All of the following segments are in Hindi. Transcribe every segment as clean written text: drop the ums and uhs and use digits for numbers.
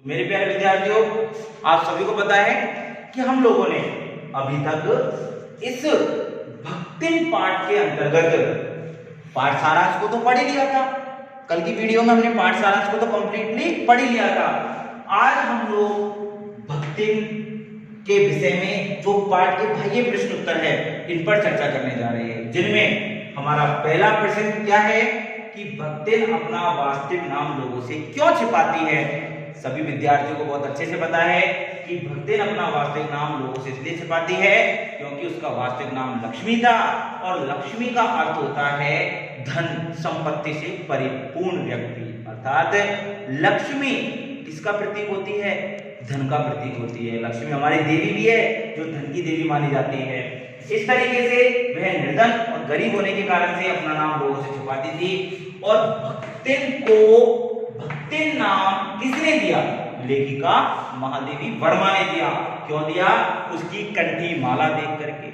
मेरे प्यारे विद्यार्थियों, आप सभी को पता है कि हम लोगों ने अभी तक इस भक्तिन पाठ के अंतर्गत पाठ सारांश को तो पढ़ ही लिया था। कल की वीडियो में हमने पाठ सारांश को तो कंप्लीटली पढ़ ही लिया था। आज हम लोग भक्तिन के विषय में जो पाठ के बाह्य प्रश्न उत्तर है इन पर चर्चा करने जा रहे हैं, जिनमें हमारा पहला प्रश्न क्या है कि भक्तिन अपना वास्तविक नाम लोगों से क्यों छिपाती है। सभी विद्यार्थियों को बहुत अच्छे से पता है कि भक्तिन अपना वास्तविक नाम लोगों से इसलिए छिपाती है क्योंकि उसका वास्तविक नाम लक्ष्मी था, और लक्ष्मी का अर्थ होता है धन संपत्ति से परिपूर्ण व्यक्ति। अर्थात लक्ष्मी किसका प्रतीक होती है? धन का प्रतीक होती है। लक्ष्मी हमारी देवी भी है जो धन की देवी मानी जाती है। इस तरीके से वह निर्धन और गरीब होने के कारण से अपना नाम लोगों से छुपाती थी। और भक्तिन को भक्तिन नाम किसने दिया? लेखिका महादेवी वर्मा ने दिया। क्यों दिया? उसकी कंठी माला देख करके,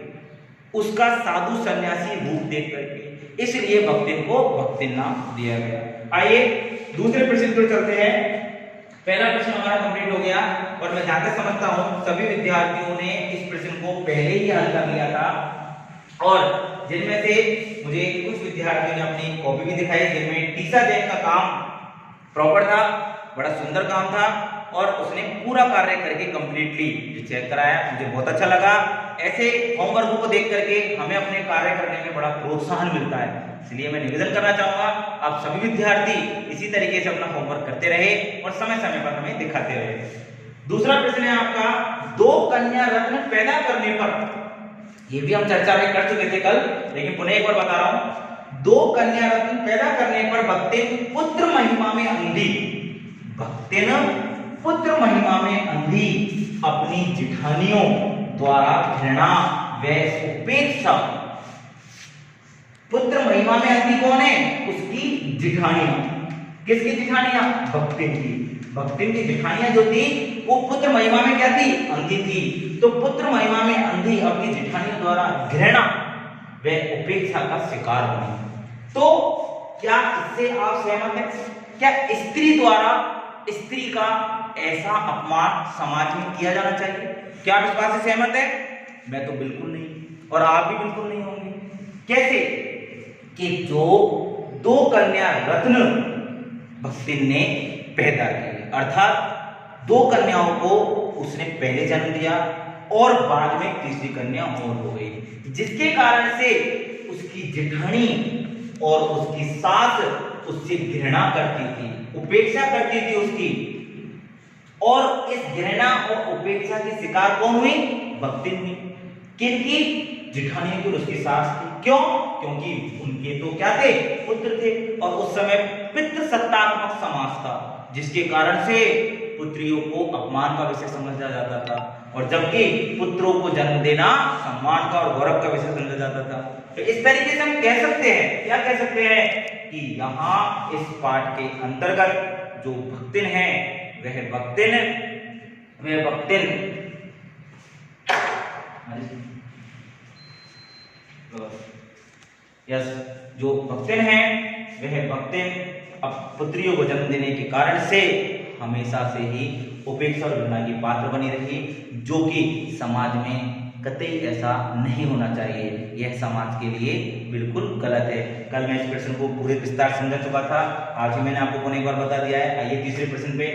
उसका साधु सन्यासी रूप देख करके, इसलिए भक्तिन को भक्तिन नाम दिया गया। आइए दूसरे प्रश्न पर चलते हैं। पहला प्रश्न हमारा कंप्लीट हो गया और मैं जहां तक समझता हूं सभी विद्यार्थियों ने इस प्रश्न को पहले ही हल कर लिया था, और जिनमें से मुझे कुछ विद्यार्थियों ने अपनी कॉपी भी दिखाई जिनमें टीसा जैन का काम प्रॉपर था, बड़ा सुंदर काम था, और उसने पूरा कार्य करके कंप्लीटली चेक कराया। मुझे बहुत अच्छा लगा। ऐसे होमवर्क को देख करके हमें अपने कार्य करने में बड़ा प्रोत्साहन मिलता है। इसलिए मैं निवेदन करना चाहूंगा आप सभी विद्यार्थी इसी तरीके से अपना होमवर्क करते रहे और समय समय पर हमें दिखाते रहे। दूसरा प्रश्न है आपका, दो कन्या रत्न पैदा करने पर, ये भी हम चर्चा में कर चुके थे कल, लेकिन पुनः एक बार बता रहा हूं। दो कन्या रत्न पैदा करने पर भक्तिन पुत्र महिमा में अंधी, भक्तिन पुत्र महिमा में अंधी अपनी जिठानियों द्वारा घृणा व उपेक्षा। पुत्र महिमा में अंधी कौन है? उसकी जिठानियां। किसकी जिठानियां? भक्तिन की। भक्तिन की जिठानियां जो थी वो पुत्र महिमा में क्या थी? अंधी थी। तो पुत्र महिमा में अंधी अपनी जिठानियों द्वारा घृणा व उपेक्षा का शिकार बनी। तो क्या इससे आप सहमत हैं? क्या स्त्री द्वारा स्त्री का ऐसा अपमान समाज में किया जाना चाहिए? क्या आप इस बात से सहमत हैं? मैं तो बिल्कुल नहीं, और आप भी बिल्कुल नहीं होंगे। कैसे? कि जो दो कन्या रत्न भक्तिन ने पैदा किए, अर्थात दो कन्याओं को उसने पहले जन्म दिया और बाद में तीसरी कन्या और हो गई, जिसके कारण से उसकी जेठानी और उसकी सास उससे घृणा करती थी, उपेक्षा करती थी उसकी। और इस घृणा और उपेक्षा की शिकार कौन हुई? भक्तिन हुई। किनकी? जेठानी की और उसकी सास की। क्यों? क्योंकि उनके तो क्या थे? पुत्र थे, और उस समय पितृसत्तात्मक समाज था, जिसके कारण से पुत्रियों को अपमान का विषय समझा जाता था, और जबकि पुत्रों को जन्म देना सम्मान का और गौरव का विषय समझा जाता था। तो इस तरीके से हम कह सकते हैं, क्या कह सकते हैं कि यहाँ इस पाठ के अंतर्गत जो भक्तिन है वह भक्तिन यस जो भक्तिन है वह भक्तिन अब पुत्रियों को जन्म देने के कारण से हमेशा से ही उपेक्षा और घृणा की पात्र बनी रही, जो कि समाज में कतई ऐसा नहीं होना चाहिए। यह समाज के लिए बिल्कुल गलत है। कल मैं इस प्रश्न को पूरे विस्तार समझा चुका था, आज ही मैंने आपको पुनः एक बार बता दिया है। आइए तीसरे प्रश्न पे।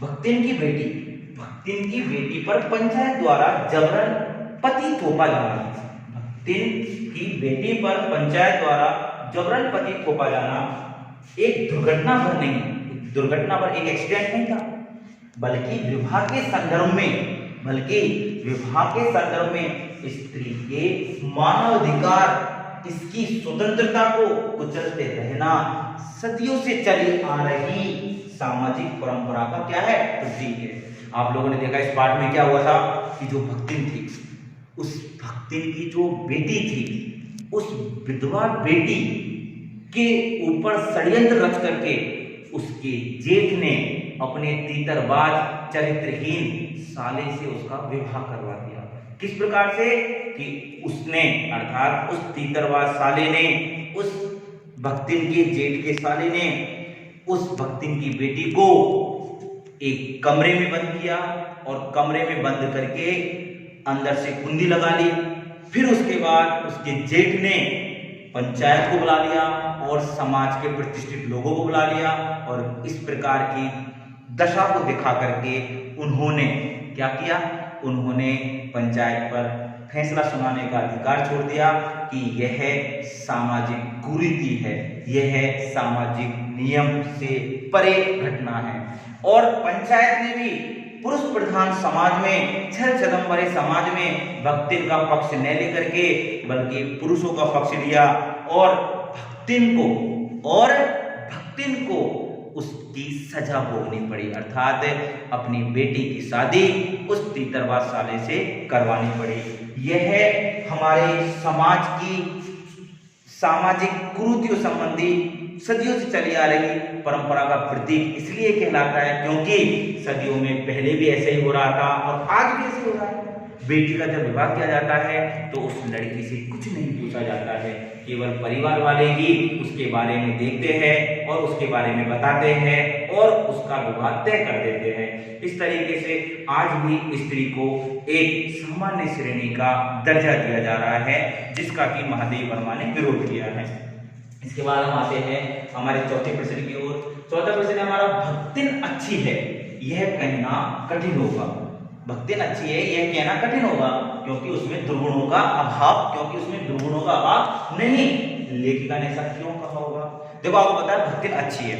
भक्तिन की बेटी पर पंचायत द्वारा जबरन पति थोपा जाना। भक्तिन की बेटी पर पंचायत द्वारा जबरन पति थोपा जाना एक दुर्घटना पर नहीं, दुर्घटना पर एक एक्सीडेंट नहीं था, बल्कि विवाह के संदर्भ में स्त्री के मानवाधिकार, इसकी स्वतंत्रता को कुचलते रहना सदियों से चली आ रही सामाजिक परंपरा का क्या है? प्रतीक है। आप लोगों ने देखा इस पाठ में क्या हुआ था कि जो भक्तिन थी, उस भक्तिन की जो बेटी थी, उस विधवा बेटी के ऊपर षड्यंत्र रच करके उसके जेठ ने अपने तीतरबाज चरित्रहीन साले से उसका विवाह करवा दिया। किस प्रकार से? कि उसने, अर्थात उस तीतरबाज साले ने, उस भक्तिन के जेठ के साले ने उस भक्तिन की बेटी को एक कमरे में बंद किया और कमरे में बंद करके अंदर से कुंडी लगा ली। फिर उसके बाद उसके जेठ ने पंचायत को बुला लिया और समाज के प्रतिष्ठित लोगों को बुला लिया और इस प्रकार की दशा को दिखा करके उन्होंने क्या किया, उन्होंने पंचायत पर फैसला सुनाने का अधिकार छोड़ दिया कि यह सामाजिक कुरीति है, यह सामाजिक नियम से परे घटना है। और पंचायत ने भी पुरुष प्रधान समाज में, छल छदम समाज में भक्तिन का पक्ष न लेकर के बल्कि पुरुषों का पक्ष लिया और भक्तिन को उसकी सजा भोगनी पड़ी, अर्थात अपनी बेटी की शादी उस तीतरवा साले से करवानी पड़ी। यह हमारे समाज की सामाजिक कुरीतियों संबंधी सदियों से चली आ रही परंपरा का प्रतीक इसलिए कहलाता है क्योंकि सदियों में पहले भी ऐसे ही हो रहा था और आज भी ऐसे हो रहा है। बेटी का जब विवाह किया जाता है तो उस लड़की से कुछ नहीं पूछा जाता है, केवल परिवार वाले ही उसके बारे में देखते हैं और उसके बारे में बताते हैं और उसका विवाह तय कर देते हैं। इस तरीके से आज भी स्त्री को एक सामान्य श्रेणी का दर्जा दिया जा रहा है जिसका कि महादेव वर्मा ने विरोध किया है। इसके बाद हम आते हैं हमारे चौथे प्रश्न की ओर। चौथा प्रश्न हमारा, भक्तिन अच्छी है यह कहना कठिन होगा। भक्तिन अच्छी है यह कहना कठिन होगा क्योंकि उसमें दुर्गुणों का अभाव नहीं। लेखिका ने ऐसा क्यों कहा होगा? देखो आपको पता है भक्तिन अच्छी है।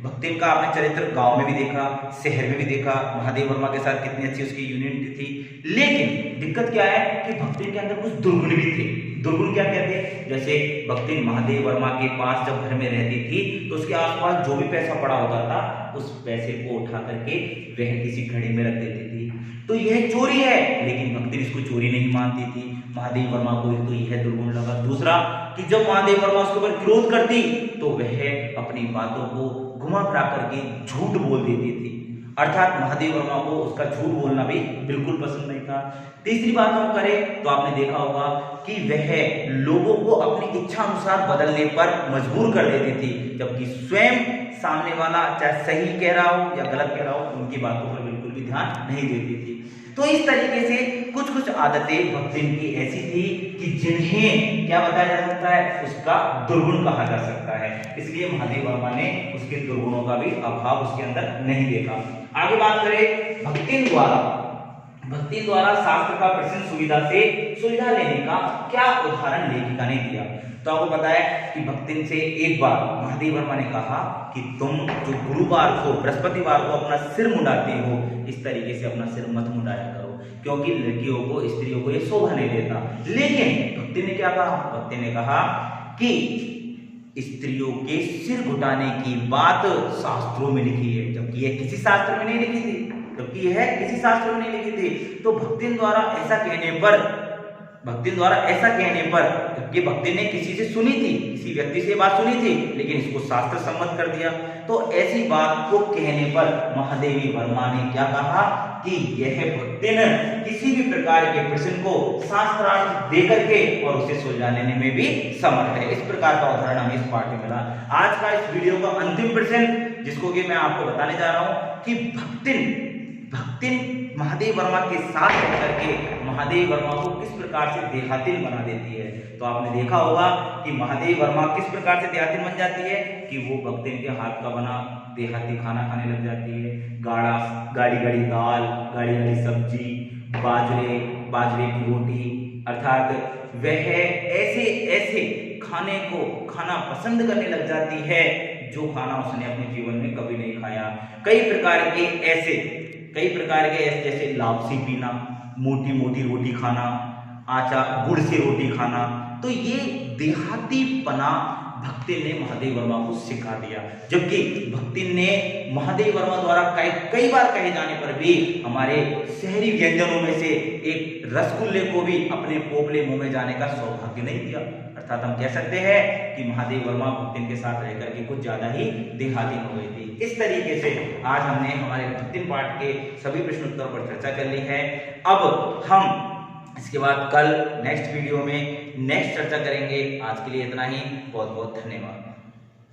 भक्तिन का आपने चरित्र गांव में भी देखा, शहर में भी देखा, महादेव वर्मा के साथ कितनी अच्छी उसकी यूनियन थी। लेकिन दिक्कत क्या है कि भक्तिन के अंदर कुछ दुर्गुण भी थे। दुर्गुण क्या कहते हैं? जैसे भक्तिन महादेव वर्मा के पास जब घर में रहती थी तो उसके आसपास जो भी पैसा पड़ा होता था उस पैसे को उठा करके वह किसी घड़ी में रख देती थी। तो यह चोरी है, लेकिन भक्तिन इसको चोरी नहीं मानती थी। महादेव वर्मा को तो यह दुर्गुण लगा। दूसरा कि जब महादेव वर्मा उसके ऊपर विरोध करती तो वह अपनी बातों को घुमा फिरा करके झूठ बोल देती थी, अर्थात महादेव वर्मा को उसका झूठ बोलना भी बिल्कुल पसंद नहीं था। तीसरी बात हम करें तो आपने देखा होगा कि वह लोगों को अपनी इच्छा अनुसार बदलने पर मजबूर कर देती थी, जबकि स्वयं सामने वाला चाहे सही कह रहा हो या गलत कह रहा हो उनकी बातों पर बिल्कुल भी ध्यान नहीं देती थी। तो इस तरीके से कुछ आदतें भक्तिन की ऐसी थी कि जिन्हें क्या बताया जा सकता है, उसका दुर्गुण कहा जा सकता है। इसलिए महादेव वर्मा ने उसके दुर्गुणों का भी अभाव उसके अंदर नहीं देखा। आगे बात करें भक्तिन द्वारा शास्त्र का प्रश्न सुविधा लेने का क्या उदाहरण लेखिका ने दिया। तो आपको पता है कि भक्तिन से एक बार महादेव वर्मा ने कहा कि तुम जो गुरुवार को बृहस्पतिवार को अपना सिर मुंडाती हो इस तरीके से अपना सिर मत मुंडाया करो क्योंकि लड़कियों को, स्त्रियों को ये शोभा नहीं देता। लेकिन भक्तिन ने क्या कहा? भक्तिन ने कहा कि स्त्रियों के सिर घुटाने की बात शास्त्रों में लिखी है, जबकि यह किसी शास्त्र में नहीं लिखी थी। तो भक्तिन द्वारा ऐसा कहने पर जबकि भक्तिन ने किसी से सुनी थी, किसी व्यक्ति से बात सुनी थी, लेकिन इसको शास्त्र सम्मत कर दिया। तो ऐसी बात को कहने पर महादेवी वर्मा ने क्या कहा कि यह भक्तिन किसी भी प्रकार के प्रश्न को शास्त्रार्थ दे करके और उसे सुलझाने में भी समर्थ है। इस प्रकार का उदाहरण हमें इस पाठ में मिला। आज का इस वीडियो का अंतिम प्रश्न जिसको कि मैं आपको बताने जा रहा हूं कि भक्तिन महादेव वर्मा के साथ होकर के महादेव वर्मा को किस प्रकार से देहातिन बना देती है। तो आपने देखा होगा कि महादेव वर्मा किस प्रकार से देहातिन बन जाती है कि वो भक्तिन के हाथ का बना देहाती खाना खाने लग जाती है। गाढ़ी दाल, गाढ़ी सब्जी, बाजरे की रोटी, अर्थात वह ऐसे खाने को खाना पसंद करने लग जाती है जो खाना उसने अपने जीवन में कभी नहीं खाया। कई प्रकार के ऐसे जैसे लापसी पीना, मोटी रोटी खाना, गुड़ से रोटी खाना। तो ये देहातीपना भक्तिन ने महादेव वर्मा को सिखा दिया, जबकि भक्तिन ने महादेव वर्मा द्वारा कई बार कहे जाने पर भी हमारे शहरी व्यंजनों में से एक रसगुल्ले को भी अपने पोपले मुंह में जाने का सौभाग्य नहीं दिया। अर्थात हम कह सकते हैं कि महादेव वर्मा भक्तिन के साथ रहकर के कुछ ज्यादा ही देहाती हो गई थी। इस तरीके से आज हमने हमारे भक्तिन पाठ के सभी प्रश्न उत्तर पर चर्चा कर ली है। अब हम इसके बाद कल नेक्स्ट वीडियो में नेक्स्ट चर्चा करेंगे। आज के लिए इतना ही। बहुत बहुत धन्यवाद।